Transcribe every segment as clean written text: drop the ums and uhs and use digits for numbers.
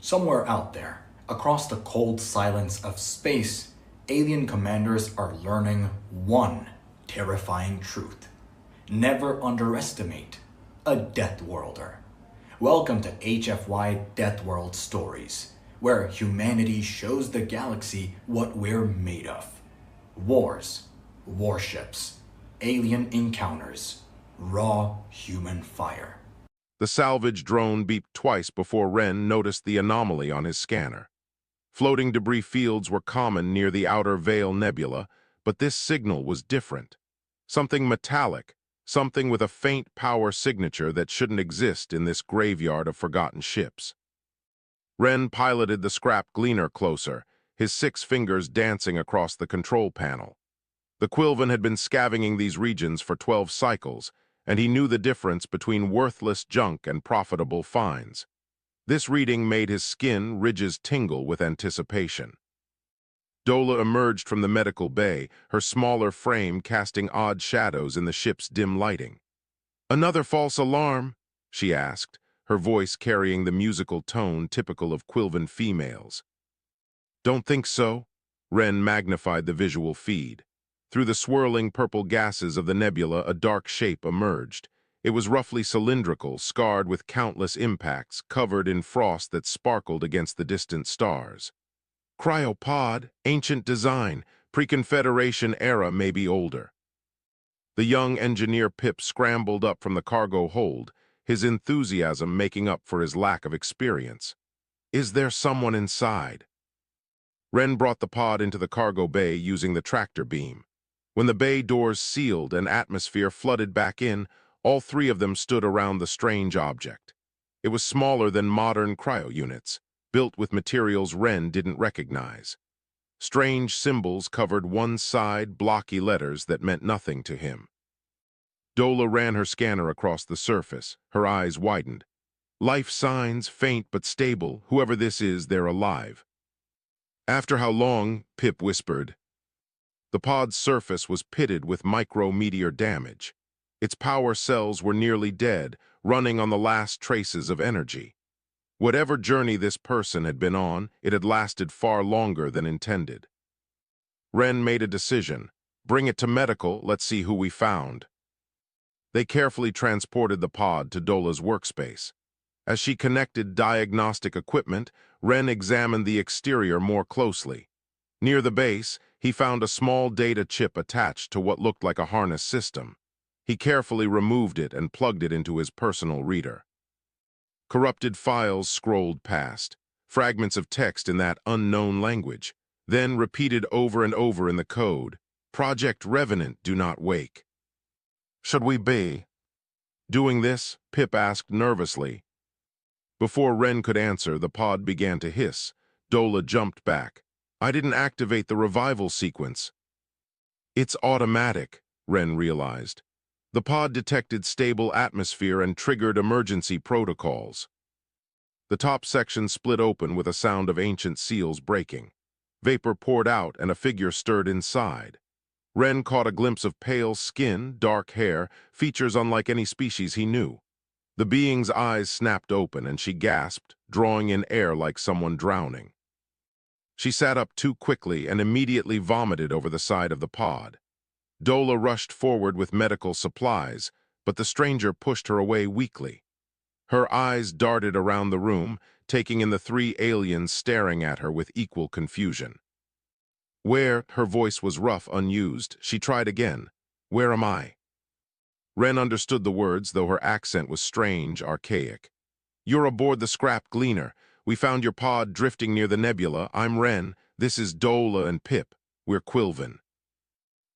Somewhere out there, across the cold silence of space, alien commanders are learning one terrifying truth. Never underestimate a Death Worlder. Welcome to HFY Death World Stories, where humanity shows the galaxy what we're made of. Wars, warships, alien encounters, raw human fire. The salvage drone beeped twice before Wren noticed the anomaly on his scanner. Floating debris fields were common near the Outer Veil Nebula, but this signal was different. Something metallic, something with a faint power signature that shouldn't exist in this graveyard of forgotten ships. Wren piloted the scrap gleaner closer, his 6 fingers dancing across the control panel. The Quilven had been scavenging these regions for 12 cycles, and he knew the difference between worthless junk and profitable finds. This reading made his skin ridges tingle with anticipation. Dola emerged from the medical bay, her smaller frame casting odd shadows in the ship's dim lighting. "Another false alarm?" she asked, her voice carrying the musical tone typical of Quilven females. "Don't think so." Wren magnified the visual feed. Through the swirling purple gases of the nebula, a dark shape emerged. It was roughly cylindrical, scarred with countless impacts, covered in frost that sparkled against the distant stars. Cryopod, ancient design, pre-Confederation era, maybe older. The young engineer Pip scrambled up from the cargo hold, his enthusiasm making up for his lack of experience. "Is there someone inside?" Wren brought the pod into the cargo bay using the tractor beam. When the bay doors sealed and atmosphere flooded back in, all 3 of them stood around the strange object. It was smaller than modern cryo units, built with materials Wren didn't recognize. Strange symbols covered one side, blocky letters that meant nothing to him. Dola ran her scanner across the surface, her eyes widened. "Life signs, faint but stable. Whoever this is, they're alive." "After how long?" Pip whispered. The pod's surface was pitted with micrometeor damage. Its power cells were nearly dead, running on the last traces of energy. Whatever journey this person had been on, it had lasted far longer than intended. Wren made a decision. "Bring it to medical, let's see who we found." They carefully transported the pod to Dola's workspace. As she connected diagnostic equipment, Wren examined the exterior more closely. Near the base, he found a small data chip attached to what looked like a harness system. He carefully removed it and plugged it into his personal reader. Corrupted files scrolled past, fragments of text in that unknown language, then repeated over and over in the code. "Project Revenant, do not wake." "Should we be doing this?" Pip asked nervously. Before Wren could answer, the pod began to hiss. Dola jumped back. "I didn't activate the revival sequence." "It's automatic," Wren realized. The pod detected stable atmosphere and triggered emergency protocols. The top section split open with a sound of ancient seals breaking. Vapor poured out and a figure stirred inside. Wren caught a glimpse of pale skin, dark hair, features unlike any species he knew. The being's eyes snapped open and she gasped, drawing in air like someone drowning. She sat up too quickly and immediately vomited over the side of the pod. Dola rushed forward with medical supplies, but the stranger pushed her away weakly. Her eyes darted around the room, taking in the 3 aliens staring at her with equal confusion. "Where?" Her voice was rough, unused. She tried again. "Where am I?" Wren understood the words, though her accent was strange, archaic. "You're aboard the scrap gleaner. We found your pod drifting near the nebula. I'm Wren. This is Dola and Pip. We're Quilven."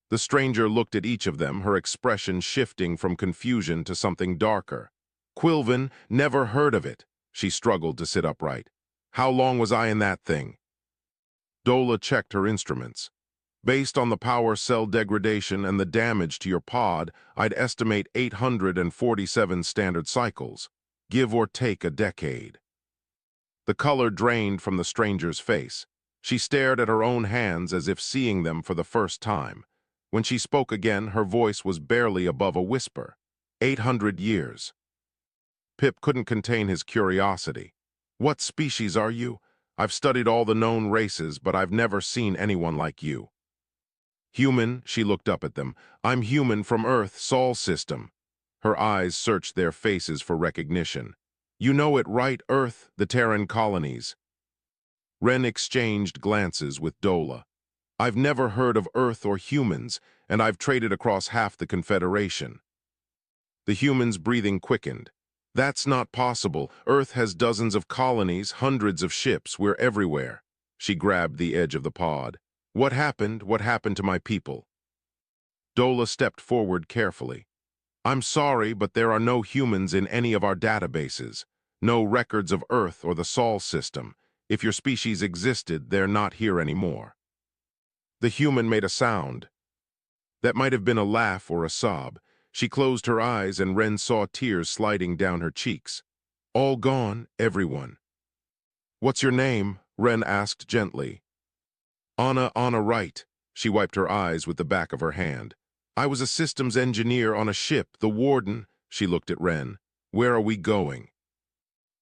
The stranger looked at each of them, her expression shifting from confusion to something darker. "Quilven? Never heard of it." She struggled to sit upright. "How long was I in that thing?" Dola checked her instruments. "Based on the power cell degradation and the damage to your pod, I'd estimate 847 standard cycles, give or take a decade." The color drained from the stranger's face. She stared at her own hands as if seeing them for the first time. When she spoke again, her voice was barely above a whisper. 800 years. Pip couldn't contain his curiosity. What species are you? I've studied all the known races, but I've never seen anyone like you. Human, she looked up at them. I'm human from Earth, Sol system. Her eyes searched their faces for recognition. You know it, right, Earth, the Terran colonies. Ren exchanged glances with Dola. I've never heard of Earth or humans, and I've traded across half the Confederation. The human's breathing quickened. That's not possible. Earth has dozens of colonies, hundreds of ships. We're everywhere. She grabbed the edge of the pod. What happened? What happened to my people? Dola stepped forward carefully. I'm sorry, but there are no humans in any of our databases. No records of Earth or the Sol system. If your species existed, they're not here anymore. The human made a sound. That might have been a laugh or a sob. She closed her eyes and Ren saw tears sliding down her cheeks. All gone, everyone. What's your name? Ren asked gently. Anna Wright. She wiped her eyes with the back of her hand. I was a systems engineer on a ship, the Warden. She looked at Ren. Where are we going?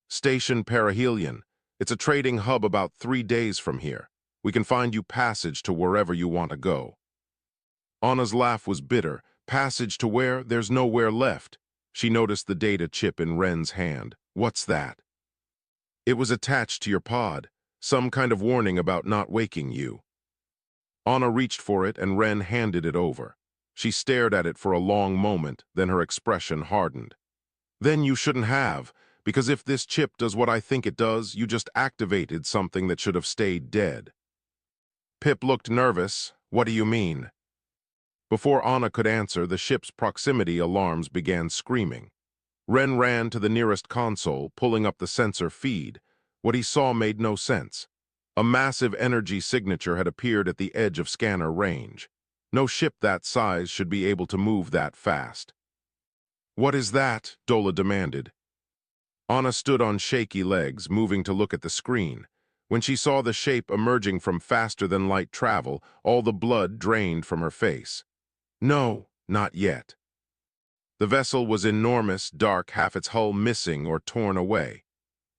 Station Perihelion. It's a trading hub about 3 days from here. We can find you passage to wherever you want to go. Anna's laugh was bitter. Passage to where? There's nowhere left. She noticed the data chip in Ren's hand. What's that? It was attached to your pod. Some kind of warning about not waking you. Anna reached for it and Ren handed it over. She stared at it for a long moment, then her expression hardened. Then you shouldn't have, because if this chip does what I think it does, you just activated something that should have stayed dead. Pip looked nervous. What do you mean? Before Anna could answer, the ship's proximity alarms began screaming. Ren ran to the nearest console, pulling up the sensor feed. What he saw made no sense. A massive energy signature had appeared at the edge of scanner range. No ship that size should be able to move that fast. What is that? Dola demanded. Anna stood on shaky legs, moving to look at the screen. When she saw the shape emerging from faster-than-light travel, all the blood drained from her face. No, not yet. The vessel was enormous, dark, half its hull missing or torn away.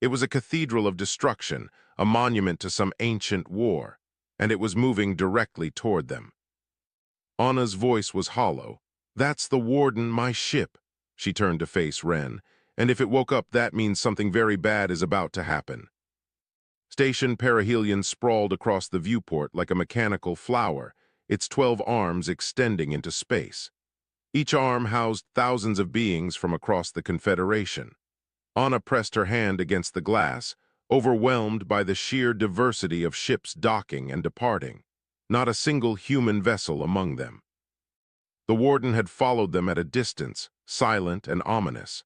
It was a cathedral of destruction, a monument to some ancient war, and it was moving directly toward them. Anna's voice was hollow. That's the Warden, my ship. She turned to face Ren. And if it woke up, that means something very bad is about to happen. Station Perihelion sprawled across the viewport like a mechanical flower, its 12 arms extending into space. Each arm housed thousands of beings from across the Confederation. Anna pressed her hand against the glass, overwhelmed by the sheer diversity of ships docking and departing. Not a single human vessel among them. The Warden had followed them at a distance, silent and ominous.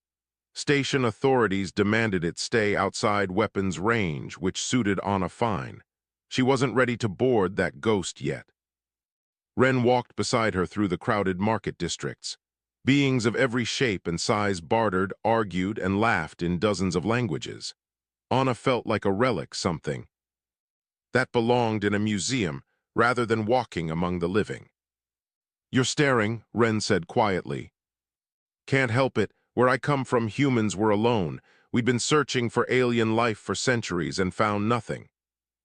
Station authorities demanded it stay outside weapons range, which suited Anna fine. She wasn't ready to board that ghost yet. Ren walked beside her through the crowded market districts. Beings of every shape and size bartered, argued, and laughed in dozens of languages. Anna felt like a relic, something that belonged in a museum rather than walking among the living. You're staring, Ren said quietly. Can't help it. Where I come from, humans were alone. We'd been searching for alien life for centuries and found nothing.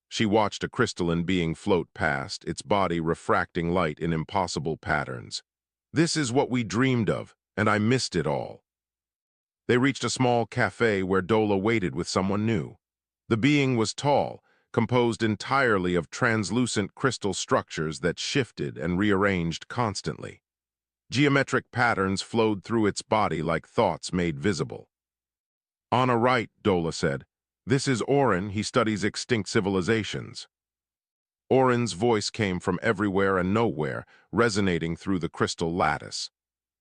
She watched a crystalline being float past, its body refracting light in impossible patterns. This is what we dreamed of, and I missed it all. They reached a small cafe where Dola waited with someone new. The being was tall, composed entirely of translucent crystal structures that shifted and rearranged constantly. Geometric patterns flowed through its body like thoughts made visible. Anna Wright, Dola said. This is Oren, he studies extinct civilizations. Oren's voice came from everywhere and nowhere, resonating through the crystal lattice.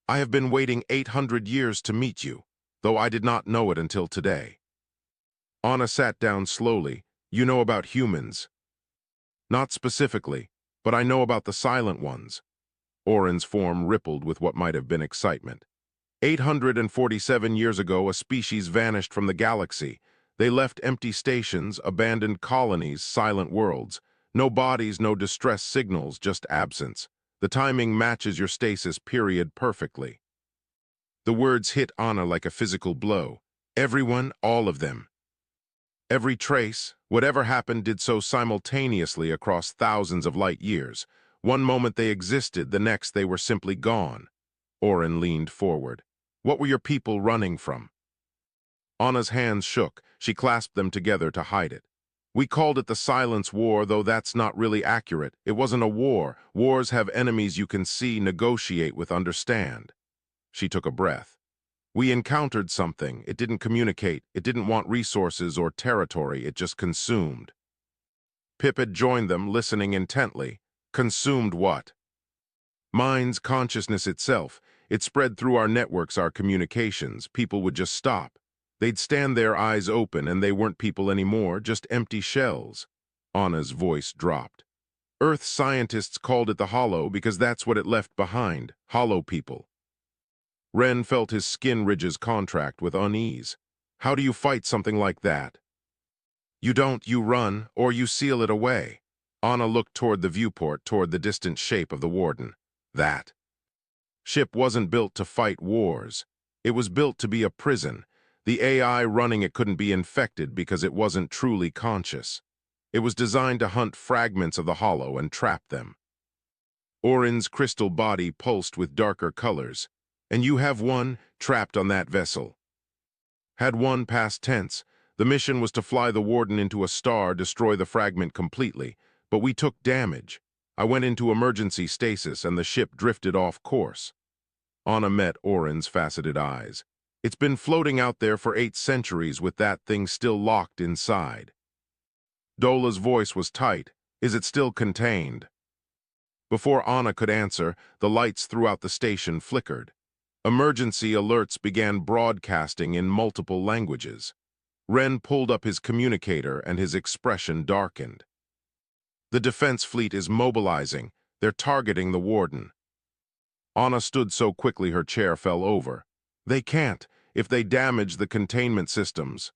I have been waiting 800 years to meet you, though I did not know it until today. Anna sat down slowly. You know about humans. Not specifically, but I know about the silent ones. Oren's form rippled with what might have been excitement. 847 years ago, a species vanished from the galaxy. They left empty stations, abandoned colonies, silent worlds. No bodies, no distress signals, just absence. The timing matches your stasis period perfectly. The words hit Anna like a physical blow. Everyone, all of them. Every trace, whatever happened, did so simultaneously across thousands of light years. One moment they existed, the next they were simply gone. Orin leaned forward. What were your people running from? Anna's hands shook. She clasped them together to hide it. We called it the Silence War, though that's not really accurate. It wasn't a war. Wars have enemies you can see, negotiate with, understand. She took a breath. We encountered something. It didn't communicate. It didn't want resources or territory. It just consumed. Pip had joined them, listening intently. Consumed what? Mind's consciousness itself. It spread through our networks, our communications. People would just stop. They'd stand there, eyes open, and they weren't people anymore, just empty shells. Anna's voice dropped. Earth scientists called it the Hollow because that's what it left behind. Hollow people. Ren felt his skin ridges contract with unease. How do you fight something like that? You don't, you run, or you seal it away. Anna looked toward the viewport, toward the distant shape of the Warden. That ship wasn't built to fight wars. It was built to be a prison. The AI running it couldn't be infected because it wasn't truly conscious. It was designed to hunt fragments of the Hollow and trap them. Orin's crystal body pulsed with darker colors. And you have one trapped on that vessel. Had one past tense. The mission was to fly the Warden into a star, destroy the fragment completely. But we took damage. I went into emergency stasis and the ship drifted off course. Anna met Orin's faceted eyes. It's been floating out there for 8 centuries with that thing still locked inside. Dola's voice was tight. Is it still contained? Before Anna could answer, the lights throughout the station flickered. Emergency alerts began broadcasting in multiple languages. Ren pulled up his communicator and his expression darkened. The defense fleet is mobilizing. They're targeting the Warden. Anna stood so quickly her chair fell over. They can't, if they damage the containment systems.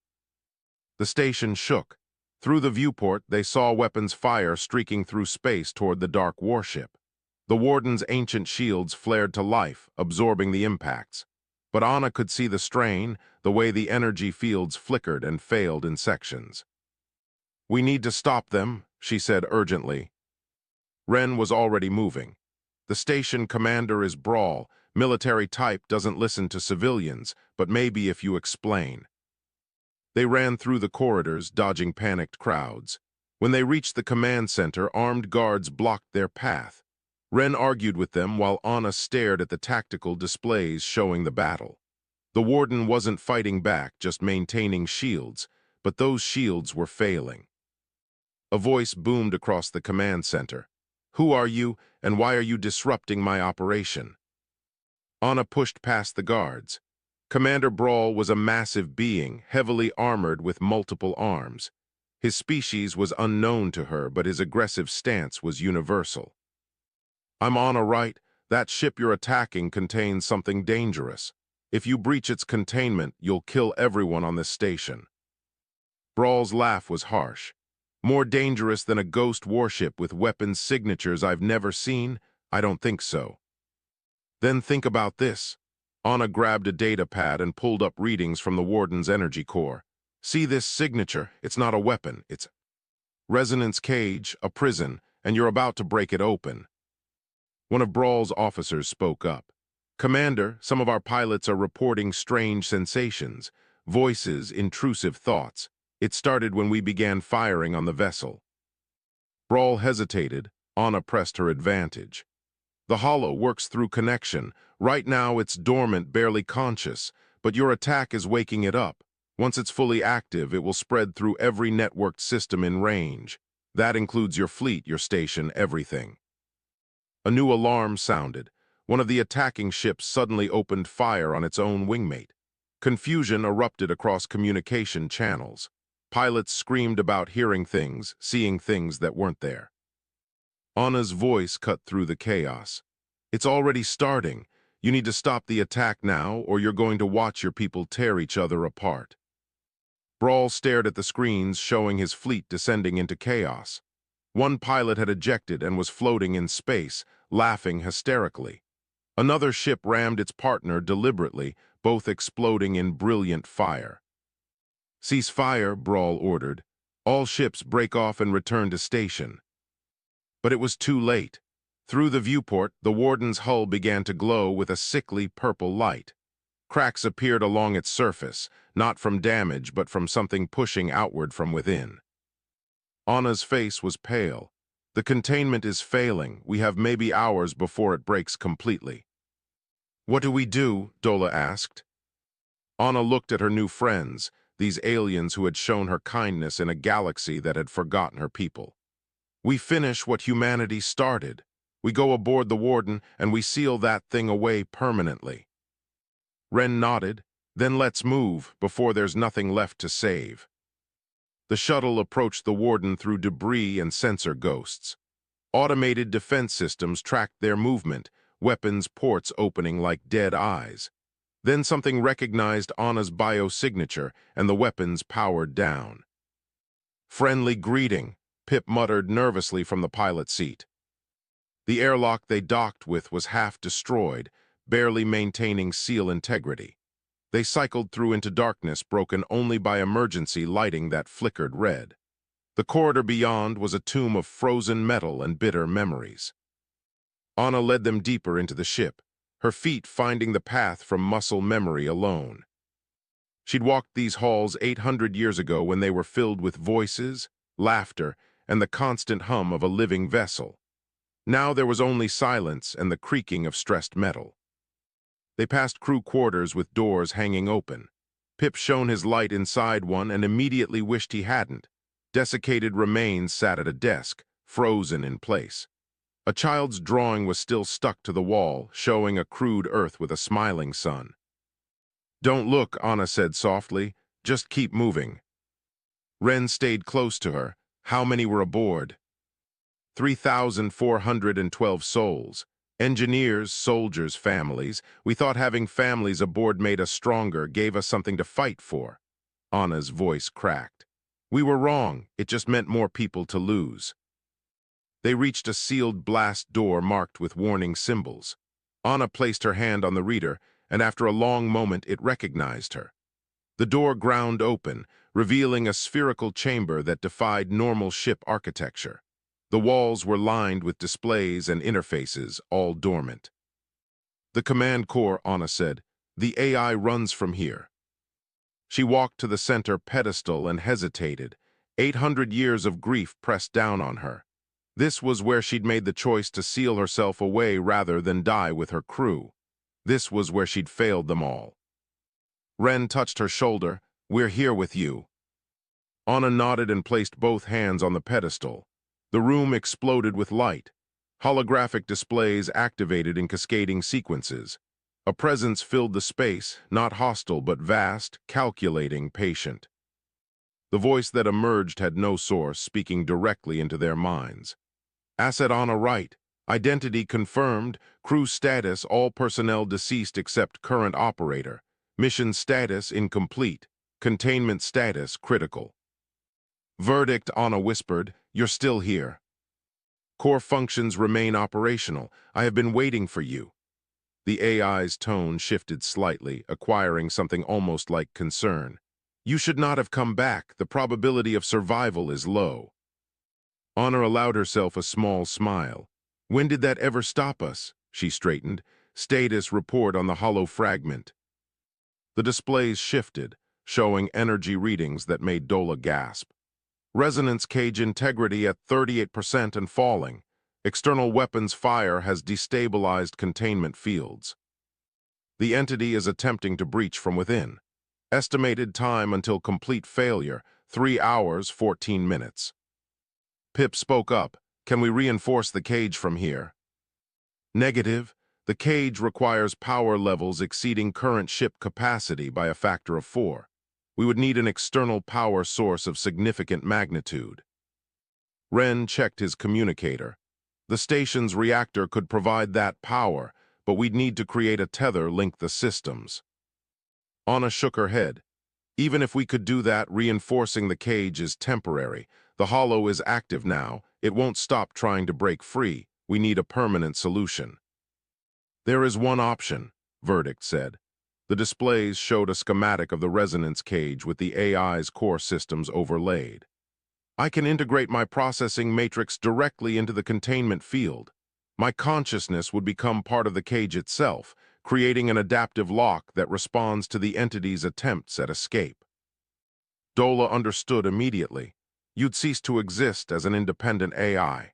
The station shook. Through the viewport, they saw weapons fire streaking through space toward the dark warship. The Warden's ancient shields flared to life, absorbing the impacts. But Anna could see the strain, the way the energy fields flickered and failed in sections. We need to stop them, she said urgently. Ren was already moving. The station commander is Brawl. Military type, doesn't listen to civilians, but maybe if you explain. They ran through the corridors, dodging panicked crowds. When they reached the command center, armed guards blocked their path. Ren argued with them while Anna stared at the tactical displays showing the battle. The Warden wasn't fighting back, just maintaining shields, but those shields were failing. A voice boomed across the command center. Who are you, and why are you disrupting my operation? Anna pushed past the guards. Commander Brawl was a massive being, heavily armored with multiple arms. His species was unknown to her, but his aggressive stance was universal. I'm Anna, right? That ship you're attacking contains something dangerous. If you breach its containment, you'll kill everyone on this station. Brawl's laugh was harsh. More dangerous than a ghost warship with weapons signatures I've never seen? I don't think so. Then think about this. Anna grabbed a data pad and pulled up readings from the Warden's energy core. See this signature? It's not a weapon. It's resonance cage, a prison, and you're about to break it open. One of Brawl's officers spoke up. Commander, some of our pilots are reporting strange sensations, voices, intrusive thoughts. It started when we began firing on the vessel. Brawl hesitated. Anna pressed her advantage. The Hollow works through connection. Right now it's dormant, barely conscious, but your attack is waking it up. Once it's fully active, it will spread through every networked system in range. That includes your fleet, your station, everything. A new alarm sounded. One of the attacking ships suddenly opened fire on its own wingmate. Confusion erupted across communication channels. Pilots screamed about hearing things, seeing things that weren't there. Anna's voice cut through the chaos. It's already starting. You need to stop the attack now, or you're going to watch your people tear each other apart. Brawl stared at the screens showing his fleet descending into chaos. One pilot had ejected and was floating in space, laughing hysterically. Another ship rammed its partner deliberately, both exploding in brilliant fire. "Cease fire," Brawl ordered. "All ships break off and return to station." But it was too late. Through the viewport, the Warden's hull began to glow with a sickly purple light. Cracks appeared along its surface, not from damage but from something pushing outward from within. Anna's face was pale. "The containment is failing. We have maybe hours before it breaks completely." "What do we do?" Dola asked. Anna looked at her new friends, these aliens who had shown her kindness in a galaxy that had forgotten her people. "We finish what humanity started. We go aboard the Warden and we seal that thing away permanently." Ren nodded. "Then let's move, before there's nothing left to save." The shuttle approached the Warden through debris and sensor ghosts. Automated defense systems tracked their movement, weapons ports opening like dead eyes. Then something recognized Anna's biosignature, and the weapons powered down. "Friendly greeting," Pip muttered nervously from the pilot seat. The airlock they docked with was half destroyed, barely maintaining seal integrity. They cycled through into darkness, broken only by emergency lighting that flickered red. The corridor beyond was a tomb of frozen metal and bitter memories. Anna led them deeper into the ship, her feet finding the path from muscle memory alone. She'd walked these halls 800 years ago when they were filled with voices, laughter, and the constant hum of a living vessel. Now there was only silence and the creaking of stressed metal. They passed crew quarters with doors hanging open. Pip shone his light inside one and immediately wished he hadn't. Desiccated remains sat at a desk, frozen in place. A child's drawing was still stuck to the wall, showing a crude Earth with a smiling sun. "Don't look," Anna said softly. "Just keep moving." Ren stayed close to her. "How many were aboard?" 3,412 souls. Engineers, soldiers, families. We thought having families aboard made us stronger, gave us something to fight for. Anna's voice cracked. "We were wrong. It just meant more people to lose." They reached a sealed blast door marked with warning symbols. Anna placed her hand on the reader, and after a long moment it recognized her. The door ground open, revealing a spherical chamber that defied normal ship architecture. The walls were lined with displays and interfaces, all dormant. "The command core," Anna said. "The AI runs from here." She walked to the center pedestal and hesitated. 800 years of grief pressed down on her. This was where she'd made the choice to seal herself away rather than die with her crew. This was where she'd failed them all. Ren touched her shoulder. "We're here with you." Anna nodded and placed both hands on the pedestal. The room exploded with light. Holographic displays activated in cascading sequences. A presence filled the space, not hostile but vast, calculating, patient. The voice that emerged had no source, speaking directly into their minds. "Asset Anna Wright. Identity confirmed. Crew status, all personnel deceased except current operator. Mission status incomplete. Containment status critical." "Verdict," Anna whispered. "You're still here. Core functions remain operational. I have been waiting for you." The AI's tone shifted slightly, acquiring something almost like concern. "You should not have come back. The probability of survival is low." Anna allowed herself a small smile. "When did that ever stop us?" She straightened. "Status report on the hollow fragment." The displays shifted, showing energy readings that made Dola gasp. Resonance cage integrity at 38% and falling. External weapons fire has destabilized containment fields. The entity is attempting to breach from within. Estimated time until complete failure, 3 hours, 14 minutes. Pip spoke up. "Can we reinforce the cage from here?" "Negative. The cage requires power levels exceeding current ship capacity by a factor of 4. We would need an external power source of significant magnitude." Ren checked his communicator. "The station's reactor could provide that power, but we'd need to create a tether link the systems." Anna shook her head. "Even if we could do that, reinforcing the cage is temporary. The hollow is active now. It won't stop trying to break free. We need a permanent solution." "There is one option," Verdict said. The displays showed a schematic of the resonance cage with the AI's core systems overlaid. I can integrate my processing matrix directly into the containment field. My consciousness would become part of the cage itself, creating an adaptive lock that responds to the entity's attempts at escape. Dola understood immediately. You'd cease to exist as an independent AI.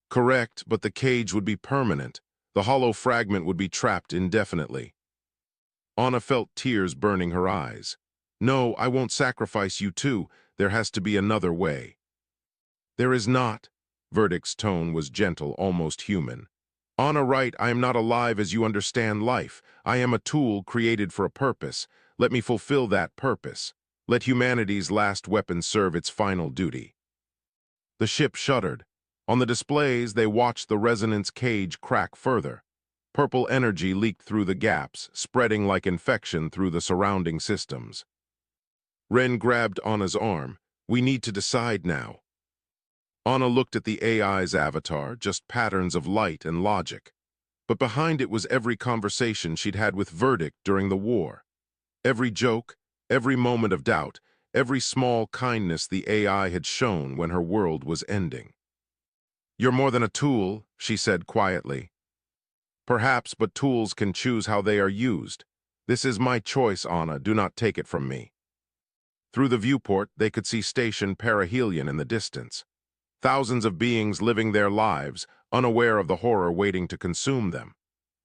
Correct, but the cage would be permanent. The hollow fragment would be trapped indefinitely. Anna felt tears burning her eyes. No, I won't sacrifice you too. There has to be another way. There is not. Verdict's tone was gentle, almost human. Anna, right, I am not alive as you understand life. I am a tool created for a purpose. Let me fulfill that purpose. Let humanity's last weapon serve its final duty. The ship shuddered. On the displays, they watched the resonance cage crack further. Purple energy leaked through the gaps, spreading like infection through the surrounding systems. Ren grabbed Anna's arm. We need to decide now. Anna looked at the AI's avatar, just patterns of light and logic. But behind it was every conversation she'd had with Verdict during the war. Every joke, every moment of doubt, every small kindness the AI had shown when her world was ending. You're more than a tool, she said quietly. Perhaps, but tools can choose how they are used. This is my choice, Anna. Do not take it from me. Through the viewport, they could see Station Perihelion in the distance. Thousands of beings living their lives, unaware of the horror waiting to consume them.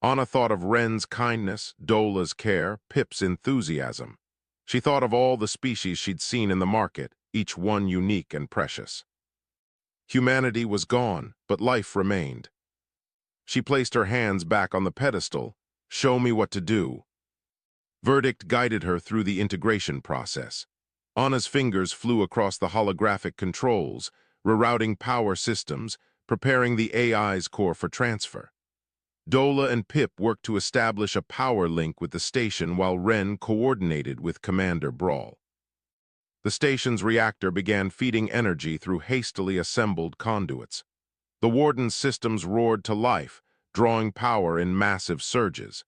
Anna thought of Ren's kindness, Dola's care, Pip's enthusiasm. She thought of all the species she'd seen in the market, each one unique and precious. Humanity was gone, but life remained. She placed her hands back on the pedestal. Show me what to do. Verdict guided her through the integration process. Anna's fingers flew across the holographic controls, rerouting power systems, preparing the AI's core for transfer. Dola and Pip worked to establish a power link with the station while Ren coordinated with Commander Brawl. The station's reactor began feeding energy through hastily assembled conduits. The Warden's systems roared to life, drawing power in massive surges.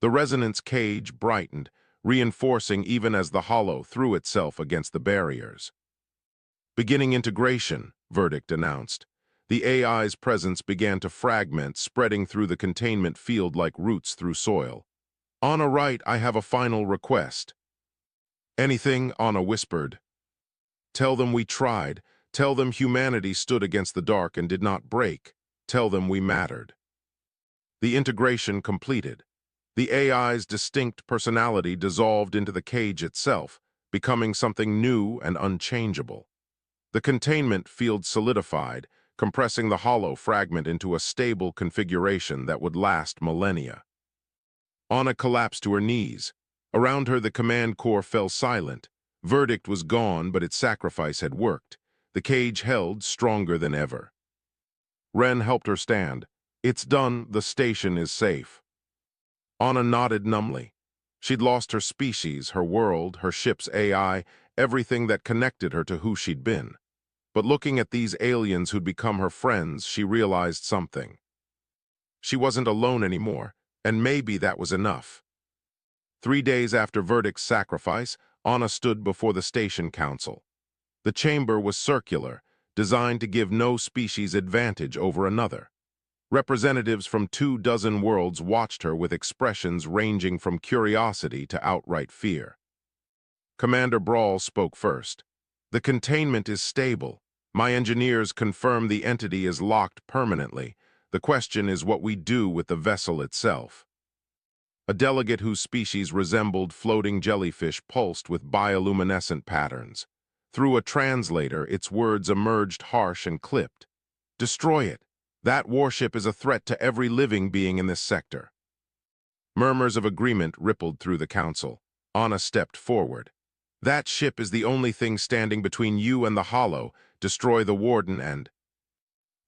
The resonance cage brightened, reinforcing even as the hollow threw itself against the barriers. Beginning integration, Verdict announced. The AI's presence began to fragment, spreading through the containment field like roots through soil. Anna, right, I have a final request. Anything, Anna whispered. Tell them we tried. Tell them humanity stood against the dark and did not break. Tell them we mattered. The integration completed. The AI's distinct personality dissolved into the cage itself, becoming something new and unchangeable. The containment field solidified, compressing the hollow fragment into a stable configuration that would last millennia. Anna collapsed to her knees. Around her, the command core fell silent. Verdict was gone, but its sacrifice had worked. The cage held, stronger than ever. Ren helped her stand. It's done, the station is safe. Anna nodded numbly. She'd lost her species, her world, her ship's AI, everything that connected her to who she'd been. But looking at these aliens who'd become her friends, she realized something. She wasn't alone anymore, and maybe that was enough. 3 days after Verdict's sacrifice, Anna stood before the station council. The chamber was circular, designed to give no species advantage over another. Representatives from 24 worlds watched her with expressions ranging from curiosity to outright fear. Commander Brawl spoke first. The containment is stable. My engineers confirm the entity is locked permanently. The question is what we do with the vessel itself. A delegate whose species resembled floating jellyfish pulsed with bioluminescent patterns. Through a translator, its words emerged harsh and clipped. Destroy it. That warship is a threat to every living being in this sector. Murmurs of agreement rippled through the council. Anna stepped forward. That ship is the only thing standing between you and the Hollow. Destroy the Warden and...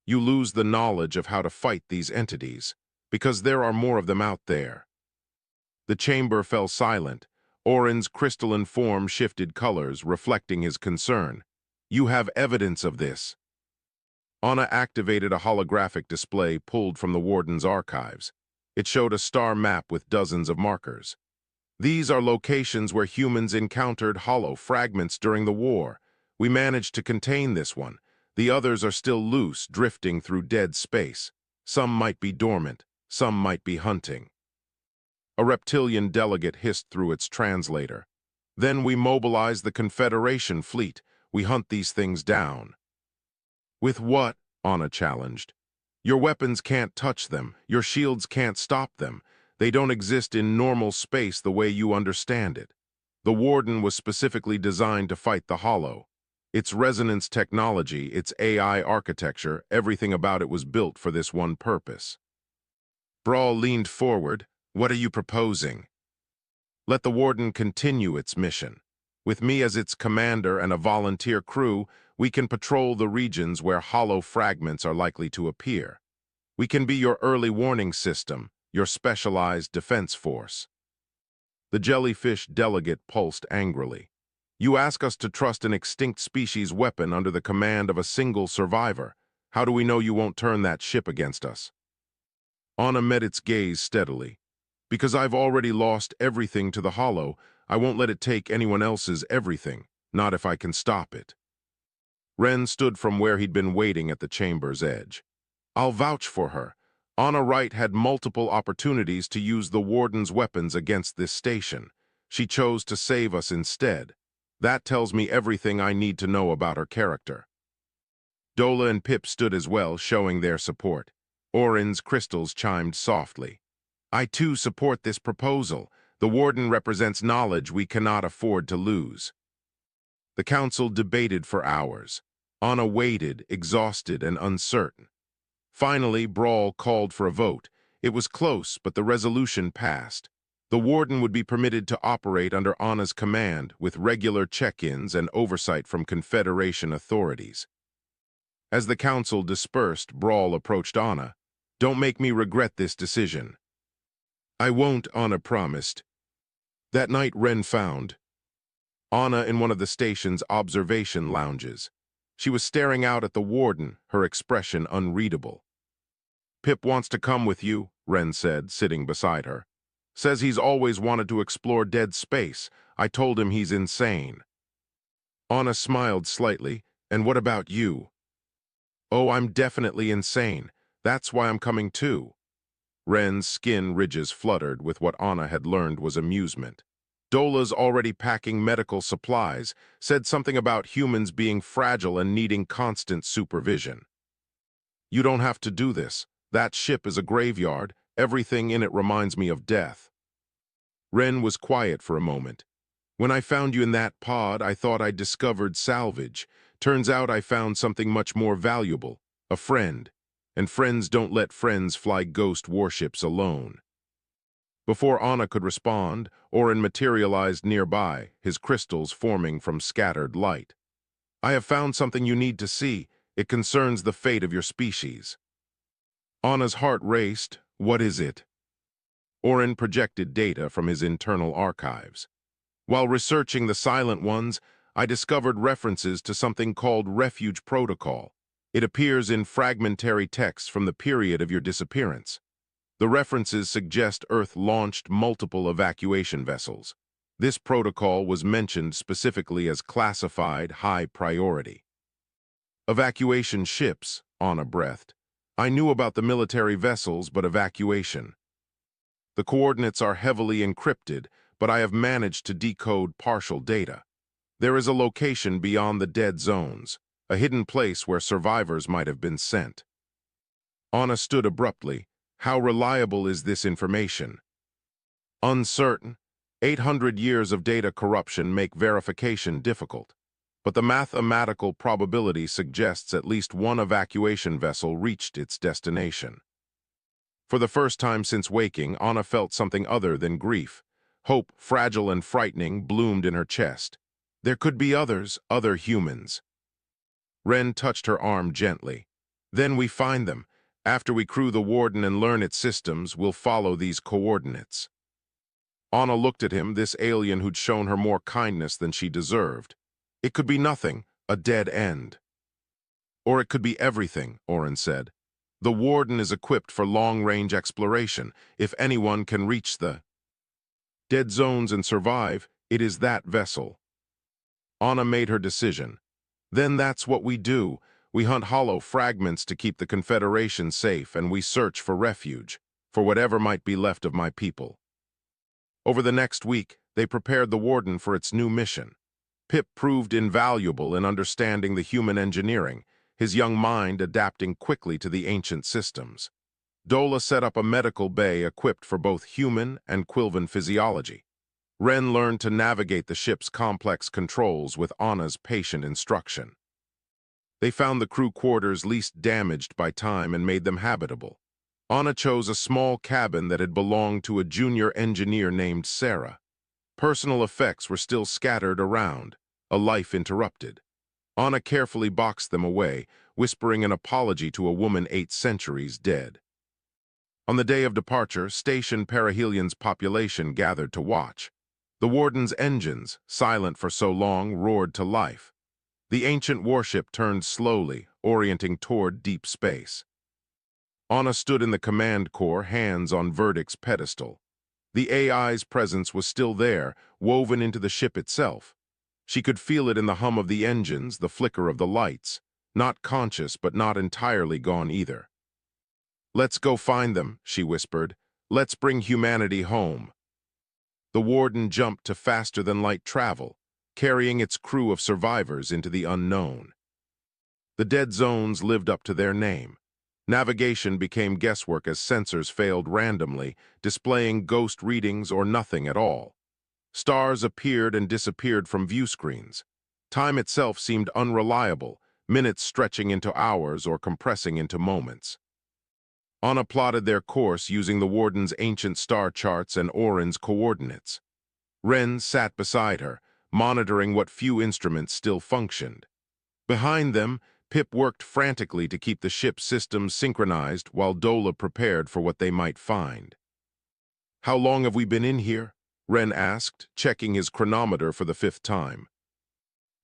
You lose the knowledge of how to fight these entities, because there are more of them out there. The chamber fell silent. Orin's crystalline form shifted colors, reflecting his concern. You have evidence of this. Anna activated a holographic display pulled from the Warden's archives. It showed a star map with dozens of markers. These are locations where humans encountered hollow fragments during the war. We managed to contain this one. The others are still loose, drifting through dead space. Some might be dormant, some might be hunting. A reptilian delegate hissed through its translator. Then we mobilize the Confederation fleet. We hunt these things down. With what? Anna challenged. Your weapons can't touch them. Your shields can't stop them. They don't exist in normal space the way you understand it. The Warden was specifically designed to fight the Hollow. Its resonance technology, its AI architecture, everything about it was built for this one purpose. Brawl leaned forward. What are you proposing? Let the Warden continue its mission. With me as its commander and a volunteer crew, we can patrol the regions where hollow fragments are likely to appear. We can be your early warning system, your specialized defense force. The jellyfish delegate pulsed angrily. You ask us to trust an extinct species weapon under the command of a single survivor. How do we know you won't turn that ship against us? Anna met its gaze steadily. Because I've already lost everything to the Hollow, I won't let it take anyone else's everything, not if I can stop it. Ren stood from where he'd been waiting at the chamber's edge. I'll vouch for her. Anna Wright had multiple opportunities to use the Warden's weapons against this station. She chose to save us instead. That tells me everything I need to know about her character. Dola and Pip stood as well, showing their support. Orin's crystals chimed softly. I too support this proposal. The Warden represents knowledge we cannot afford to lose. The council debated for hours. Anna waited, exhausted and uncertain. Finally, Brawl called for a vote. It was close, but the resolution passed. The Warden would be permitted to operate under Anna's command, with regular check-ins and oversight from Confederation authorities. As the council dispersed, Brawl approached Anna. Don't make me regret this decision. I won't, Anna promised. That night Ren found Anna in one of the station's observation lounges. She was staring out at the Warden, her expression unreadable. Pip wants to come with you, Ren said, sitting beside her. Says he's always wanted to explore dead space. I told him he's insane. Anna smiled slightly. And what about you? Oh, I'm definitely insane. That's why I'm coming too. Ren's skin ridges fluttered with what Anna had learned was amusement. Dola's already packing medical supplies, said something about humans being fragile and needing constant supervision. You don't have to do this. That ship is a graveyard. Everything in it reminds me of death. Ren was quiet for a moment. When I found you in that pod, I thought I'd discovered salvage. Turns out I found something much more valuable, a friend. And friends don't let friends fly ghost warships alone. Before Anna could respond, Orin materialized nearby, his crystals forming from scattered light. I have found something you need to see. It concerns the fate of your species. Anna's heart raced. What is it? Orin projected data from his internal archives. While researching the Silent Ones, I discovered references to something called Refuge Protocol. It appears in fragmentary texts from the period of your disappearance. The references suggest Earth launched multiple evacuation vessels. This protocol was mentioned specifically as classified high priority. Evacuation ships, Anna breathed. I knew about the military vessels, but evacuation. The coordinates are heavily encrypted, but I have managed to decode partial data. There is a location beyond the dead zones, a hidden place where survivors might have been sent. Anna stood abruptly. How reliable is this information? Uncertain. 800 years of data corruption make verification difficult, but the mathematical probability suggests at least one evacuation vessel reached its destination. For the first time since waking, Anna felt something other than grief. Hope, fragile and frightening, bloomed in her chest. There could be others, other humans. Ren touched her arm gently. Then we find them. After we crew the Warden and learn its systems, we'll follow these coordinates. Anna looked at him, this alien who'd shown her more kindness than she deserved. It could be nothing, a dead end. Or it could be everything, Orin said. The Warden is equipped for long-range exploration. If anyone can reach the... Dead zones and survive, it is that vessel. Anna made her decision. Then that's what we do. We hunt hollow fragments to keep the Confederation safe, and we search for refuge, for whatever might be left of my people. Over the next week, they prepared the Warden for its new mission. Pip proved invaluable in understanding the human engineering, his young mind adapting quickly to the ancient systems. Dola set up a medical bay equipped for both human and Quilvan physiology. Ren learned to navigate the ship's complex controls with Anna's patient instruction. They found the crew quarters least damaged by time and made them habitable. Anna chose a small cabin that had belonged to a junior engineer named Sarah. Personal effects were still scattered around, a life interrupted. Anna carefully boxed them away, whispering an apology to a woman 8 centuries dead. On the day of departure, station perihelion's population gathered to watch. The Warden's engines, silent for so long, roared to life. The ancient warship turned slowly, orienting toward deep space. Anna stood in the command core, hands on Verdict's pedestal. The AI's presence was still there, woven into the ship itself. She could feel it in the hum of the engines, the flicker of the lights. Not conscious, but not entirely gone either. "Let's go find them," she whispered. "Let's bring humanity home." The Warden jumped to faster-than-light travel, carrying its crew of survivors into the unknown. The dead zones lived up to their name. Navigation became guesswork as sensors failed randomly, displaying ghost readings or nothing at all. Stars appeared and disappeared from view screens. Time itself seemed unreliable, minutes stretching into hours or compressing into moments. Anna plotted their course using the Warden's ancient star charts and Orin's coordinates. Ren sat beside her, monitoring what few instruments still functioned. Behind them, Pip worked frantically to keep the ship's systems synchronized while Dola prepared for what they might find. "How long have we been in here?" Ren asked, checking his chronometer for the 5th time.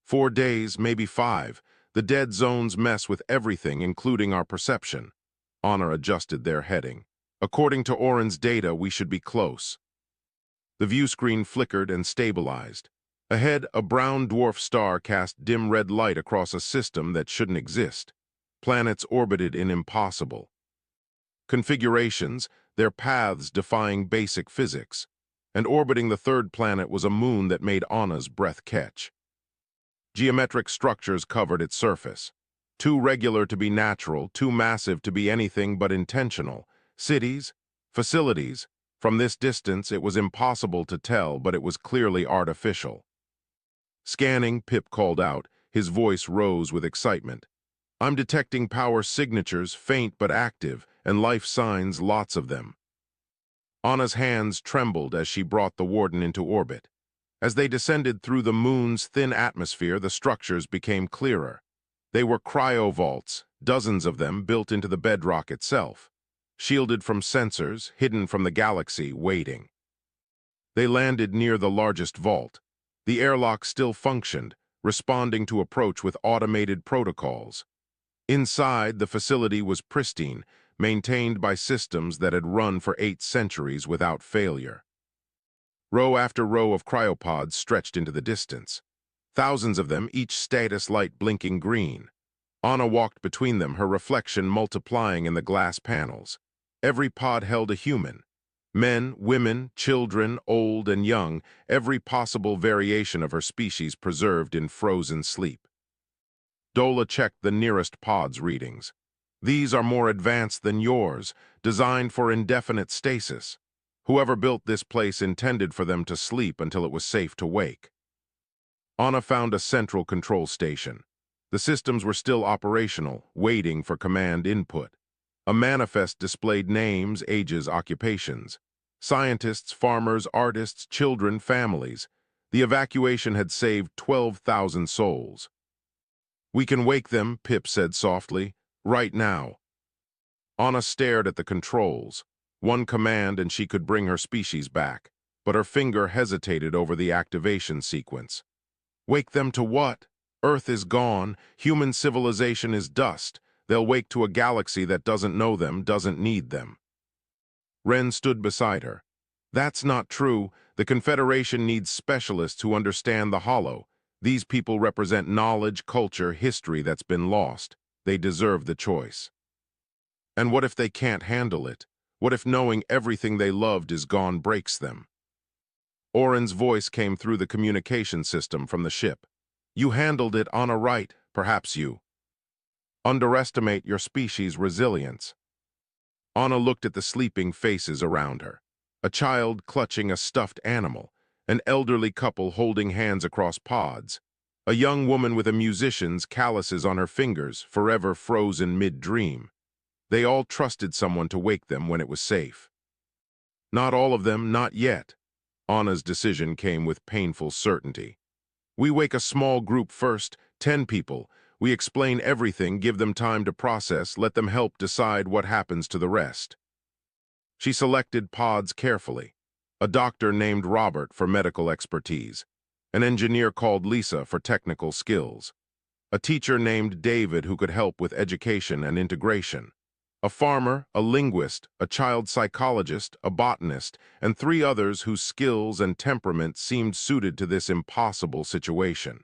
4 days, maybe 5. The dead zones mess with everything, including our perception. Anna adjusted their heading. "According to Orin's data, we should be close." The view screen flickered and stabilized. Ahead, a brown dwarf star cast dim red light across a system that shouldn't exist. Planets orbited in impossible configurations, their paths defying basic physics. And orbiting the 3rd planet was a moon that made Anna's breath catch. Geometric structures covered its surface. Too regular to be natural, too massive to be anything but intentional. Cities, facilities. From this distance, it was impossible to tell, but it was clearly artificial. "Scanning," Pip called out. His voice rose with excitement. "I'm detecting power signatures, faint but active, and life signs, lots of them." Anna's hands trembled as she brought the Warden into orbit. As they descended through the moon's thin atmosphere, the structures became clearer. They were cryovaults, dozens of them built into the bedrock itself. Shielded from sensors, hidden from the galaxy, waiting. They landed near the largest vault. The airlock still functioned, responding to approach with automated protocols. Inside, the facility was pristine, maintained by systems that had run for 8 centuries without failure. Row after row of cryopods stretched into the distance. Thousands of them, each status light blinking green. Anna walked between them, her reflection multiplying in the glass panels. Every pod held a human. Men, women, children, old and young, every possible variation of her species preserved in frozen sleep. Dola checked the nearest pod's readings. "These are more advanced than yours, designed for indefinite stasis. Whoever built this place intended for them to sleep until it was safe to wake." Anna found a central control station. The systems were still operational, waiting for command input. A manifest displayed names, ages, occupations. Scientists, farmers, artists, children, families. The evacuation had saved 12,000 souls. "We can wake them," Pip said softly, "right now." Anna stared at the controls. One command and she could bring her species back, but her finger hesitated over the activation sequence. "Wake them to what? Earth is gone, human civilization is dust. They'll wake to a galaxy that doesn't know them, doesn't need them." Ren stood beside her. That's not true. The Confederation needs specialists who understand the Hollow. These people represent knowledge, culture, history that's been lost. They deserve the choice. And what if they can't handle it? What if knowing everything they loved is gone breaks them? Oren's voice came through the communication system from the ship. You handled it on a right, perhaps you underestimate your species' resilience. Anna looked at the sleeping faces around her. A child clutching a stuffed animal, an elderly couple holding hands across pods, a young woman with a musician's calluses on her fingers, forever frozen mid-dream. They all trusted someone to wake them when it was safe. Not all of them, not yet. Anna's decision came with painful certainty. We wake a small group first, 10 people. We explain everything, give them time to process, let them help decide what happens to the rest. She selected pods carefully. A doctor named Robert for medical expertise, an engineer called Lisa for technical skills, a teacher named David who could help with education and integration, a farmer, a linguist, a child psychologist, a botanist, and 3 others whose skills and temperament seemed suited to this impossible situation.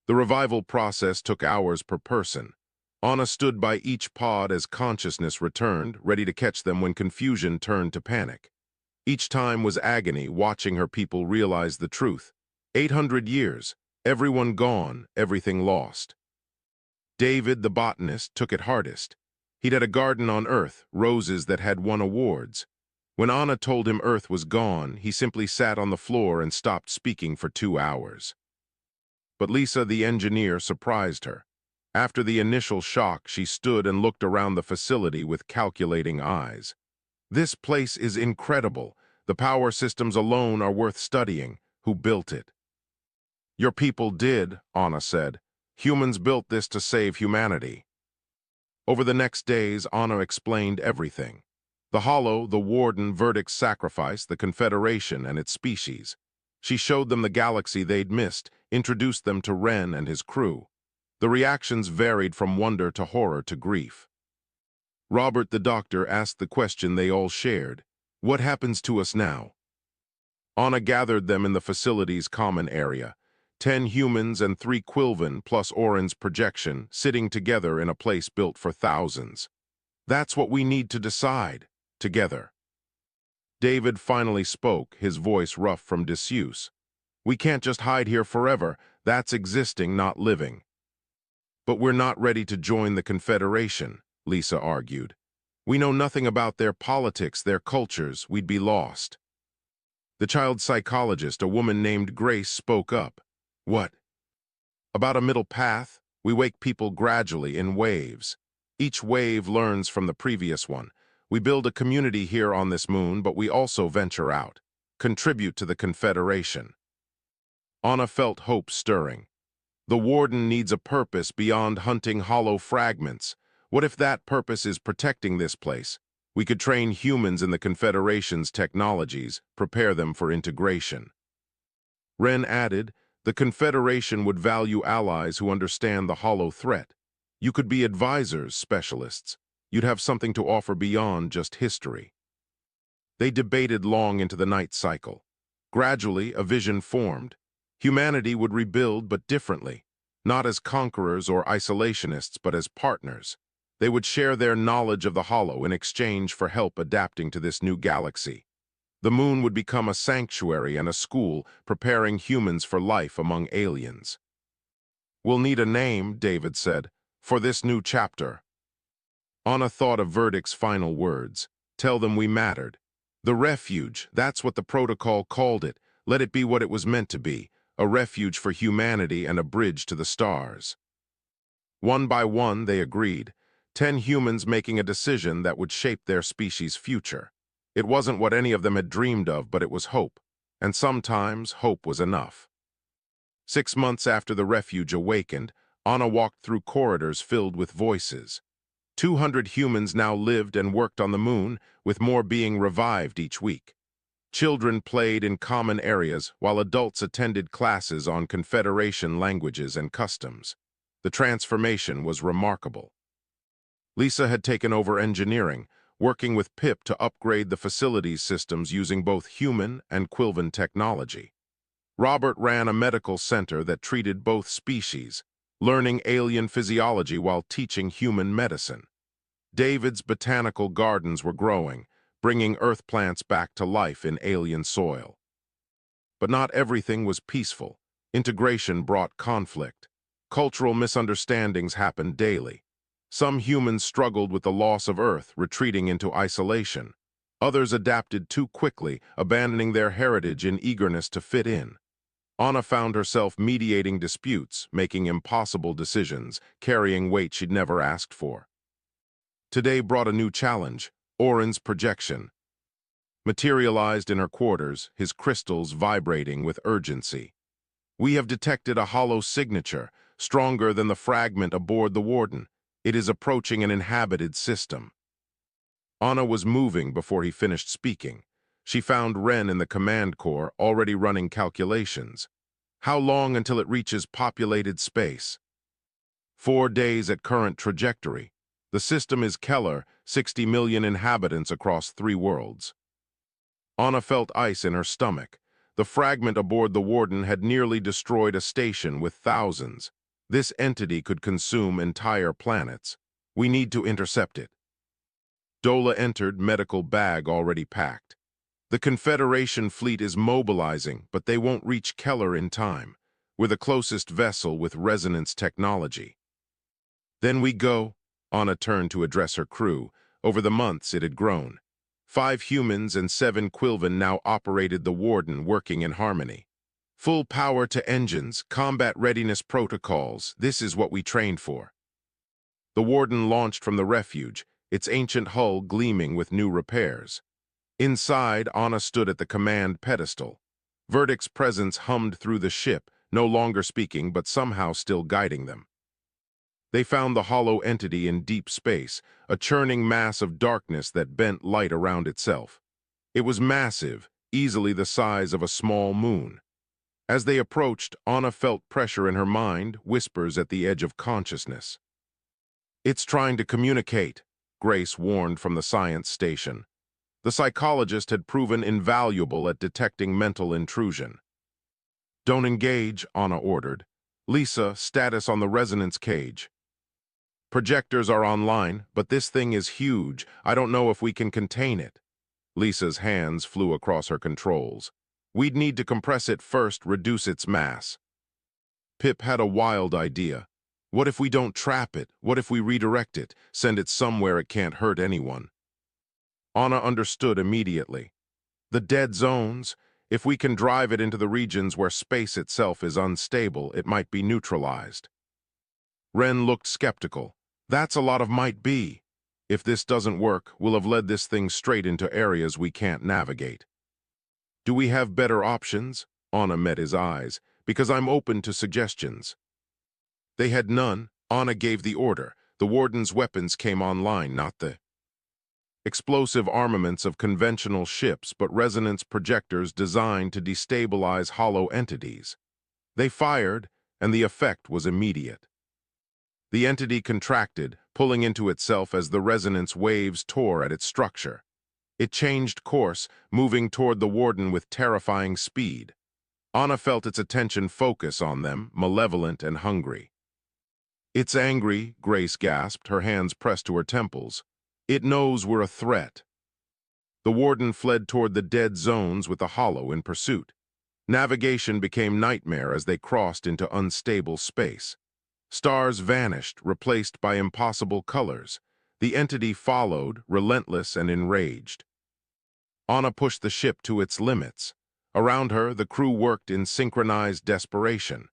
The revival process took hours per person. Anna stood by each pod as consciousness returned, ready to catch them when confusion turned to panic. Each time was agony, watching her people realize the truth. 800 years, everyone gone, everything lost. David, the botanist, took it hardest. He'd had a garden on Earth, roses that had won awards. When Anna told him Earth was gone, he simply sat on the floor and stopped speaking for 2 hours. But Lisa, the engineer, surprised her. After the initial shock, she stood and looked around the facility with calculating eyes. This place is incredible. The power systems alone are worth studying. Who built it? Your people did, Anna said. Humans built this to save humanity. Over the next days, Anna explained everything. The Hollow, the Warden, Verdict's sacrifice, the Confederation and its species. She showed them the galaxy they'd missed, introduced them to Ren and his crew. The reactions varied from wonder to horror to grief. Robert the doctor asked the question they all shared. What happens to us now? Anna gathered them in the facility's common area. 10 humans and 3 Quilven plus Oren's projection sitting together in a place built for thousands. That's what we need to decide, together. David finally spoke, his voice rough from disuse. We can't just hide here forever. That's existing, not living. But we're not ready to join the Confederation, Lisa argued. We know nothing about their politics, their cultures. We'd be lost. The child psychologist, a woman named Grace, spoke up. What? About a middle path? We wake people gradually in waves. Each wave learns from the previous one. We build a community here on this moon, but we also venture out, contribute to the Confederation. Anna felt hope stirring. The Warden needs a purpose beyond hunting hollow fragments. What if that purpose is protecting this place? We could train humans in the Confederation's technologies, prepare them for integration. Ren added, the Confederation would value allies who understand the hollow threat. You could be advisors, specialists. You'd have something to offer beyond just history. They debated long into the night cycle. Gradually, a vision formed. Humanity would rebuild, but differently. Not as conquerors or isolationists, but as partners. They would share their knowledge of the hollow in exchange for help adapting to this new galaxy. The moon would become a sanctuary and a school, preparing humans for life among aliens. We'll need a name, David said, for this new chapter. Anna thought of Verdict's final words. Tell them we mattered. The refuge, that's what the protocol called it. Let it be what it was meant to be, a refuge for humanity and a bridge to the stars. One by one, they agreed, 10 humans making a decision that would shape their species' future. It wasn't what any of them had dreamed of, but it was hope, and sometimes hope was enough. 6 months after the refuge awakened, Anna walked through corridors filled with voices. 200 humans now lived and worked on the moon, with more being revived each week. Children played in common areas, while adults attended classes on Confederation languages and customs. The transformation was remarkable. Lisa had taken over engineering. working with Pip to upgrade the facility's systems using both human and Quilvan technology. Robert ran a medical center that treated both species, learning alien physiology while teaching human medicine. David's botanical gardens were growing, bringing earth plants back to life in alien soil. But not everything was peaceful. Integration brought conflict. Cultural misunderstandings happened daily. Some humans struggled with the loss of Earth, retreating into isolation. Others adapted too quickly, abandoning their heritage in eagerness to fit in. Anna found herself mediating disputes, making impossible decisions, carrying weight she'd never asked for. Today brought a new challenge, Oren's projection. Materialized in her quarters, his crystals vibrating with urgency. We have detected a hollow signature, stronger than the fragment aboard the Warden. It is approaching an inhabited system. Anna was moving before he finished speaking. She found Ren in the command core already running calculations. How long until it reaches populated space? 4 days at current trajectory. The system is Keller, 60 million inhabitants across 3 worlds. Anna felt ice in her stomach. The fragment aboard the Warden had nearly destroyed a station with thousands. This entity could consume entire planets. We need to intercept it. Dola entered, medical bag already packed. The Confederation fleet is mobilizing, but they won't reach Keller in time. We're the closest vessel with resonance technology. Then we go. Anna turned to address her crew. Over the months, it had grown. 5 humans and 7 Quilvan now operated the Warden, working in harmony. Full power to engines, combat readiness protocols. This is what we trained for. The Warden launched from the refuge, its ancient hull gleaming with new repairs. Inside, Anna stood at the command pedestal. Verdict's presence hummed through the ship, no longer speaking but somehow still guiding them. They found the hollow entity in deep space, a churning mass of darkness that bent light around itself. It was massive, easily the size of a small moon. As they approached, Anna felt pressure in her mind, whispers at the edge of consciousness. "It's trying to communicate," Grace warned from the science station. The psychologist had proven invaluable at detecting mental intrusion. "Don't engage," Anna ordered. "Lisa, status on the resonance cage." "Projectors are online, but this thing is huge. I don't know if we can contain it." Lisa's hands flew across her controls. "We'd need to compress it first, reduce its mass." Pip had a wild idea. What if we don't trap it? What if we redirect it, send it somewhere it can't hurt anyone? Anna understood immediately. The dead zones. If we can drive it into the regions where space itself is unstable, it might be neutralized. Ren looked skeptical. "That's a lot of might be. If this doesn't work, we'll have led this thing straight into areas we can't navigate." "Do we have better options?" Anna met his eyes. "Because I'm open to suggestions." They had none. Anna gave the order. The Warden's weapons came online, not the explosive armaments of conventional ships, but resonance projectors designed to destabilize hollow entities. They fired, and the effect was immediate. The entity contracted, pulling into itself as the resonance waves tore at its structure. It changed course, moving toward the Warden with terrifying speed. Anna felt its attention focus on them, malevolent and hungry. "It's angry," Grace gasped, her hands pressed to her temples. "It knows we're a threat." The Warden fled toward the dead zones with the hollow in pursuit. Navigation became nightmare as they crossed into unstable space. Stars vanished, replaced by impossible colors. The entity followed, relentless and enraged. Anna pushed the ship to its limits. Around her, the crew worked in synchronized desperation.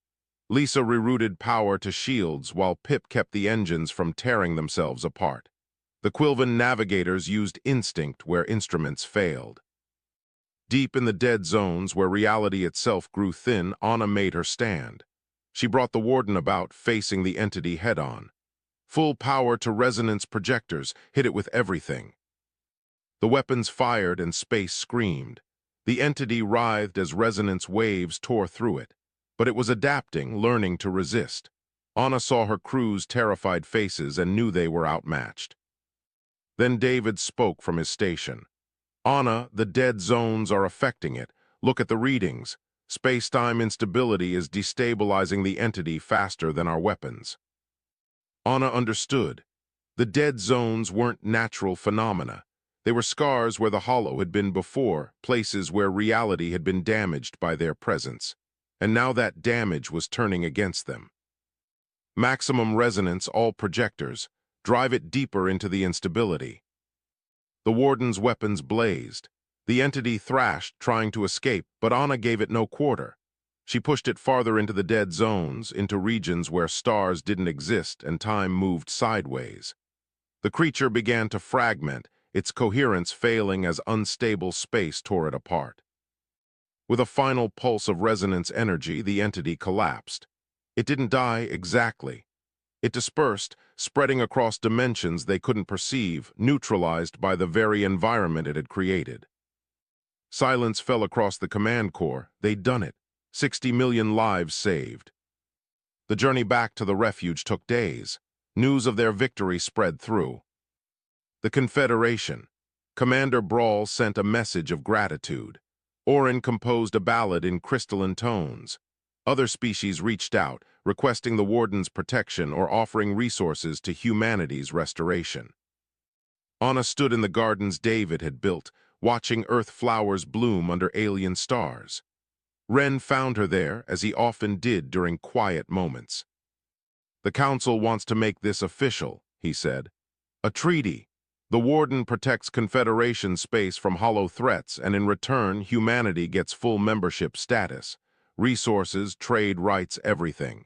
Lisa rerouted power to shields while Pip kept the engines from tearing themselves apart. The Quilvan navigators used instinct where instruments failed. Deep in the dead zones where reality itself grew thin, Anna made her stand. She brought the Warden about, facing the entity head-on. Full power to resonance projectors, hit it with everything. The weapons fired and space screamed. The entity writhed as resonance waves tore through it. But it was adapting, learning to resist. Anna saw her crew's terrified faces and knew they were outmatched. Then David spoke from his station. Anna, the dead zones are affecting it. Look at the readings. Space-time instability is destabilizing the entity faster than our weapons. Anna understood. The dead zones weren't natural phenomena. They were scars where the hollow had been before, places where reality had been damaged by their presence. And now that damage was turning against them. Maximum resonance, all projectors. Drive it deeper into the instability. The warden's weapons blazed. The entity thrashed, trying to escape, but Anna gave it no quarter. She pushed it farther into the dead zones, into regions where stars didn't exist and time moved sideways. The creature began to fragment, its coherence failing as unstable space tore it apart. With a final pulse of resonance energy, the entity collapsed. It didn't die exactly. It dispersed, spreading across dimensions they couldn't perceive, neutralized by the very environment it had created. Silence fell across the command corps. They'd done it. 60 million lives saved. The journey back to the refuge took days. News of their victory spread through. The Confederation. Commander Brawl sent a message of gratitude. Orin composed a ballad in crystalline tones. Other species reached out, requesting the Warden's protection or offering resources to humanity's restoration. Anna stood in the gardens David had built, watching Earth flowers bloom under alien stars. Ren found her there, as he often did during quiet moments. "The Council wants to make this official," he said. "A treaty. The Warden protects Confederation space from hollow threats, and in return, humanity gets full membership status. Resources, trade rights, everything."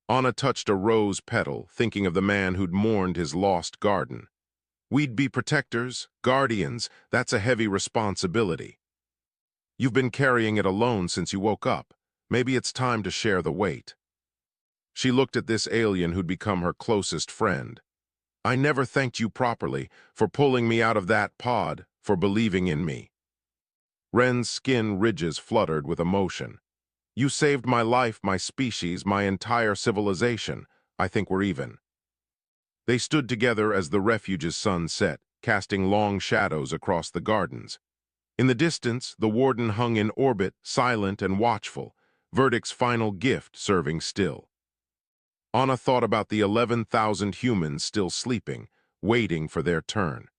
Anna touched a rose petal, thinking of the man who'd mourned his lost garden. "We'd be protectors, guardians. That's a heavy responsibility. You've been carrying it alone since you woke up. Maybe it's time to share the weight." She looked at this alien who'd become her closest friend. "I never thanked you properly for pulling me out of that pod, for believing in me." Ren's skin ridges fluttered with emotion. "You saved my life, my species, my entire civilization. I think we're even." They stood together as the refuge's sun set, casting long shadows across the gardens. In the distance, the Warden hung in orbit, silent and watchful, Verdict's final gift serving still. Anna thought about the 11,000 humans still sleeping, waiting for their turn.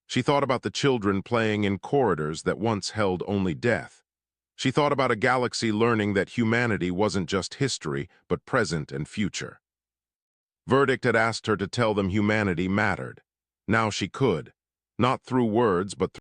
She thought about the children playing in corridors that once held only death. She thought about a galaxy learning that humanity wasn't just history, but present and future. Verdict had asked her to tell them humanity mattered. Now she could, not through words, but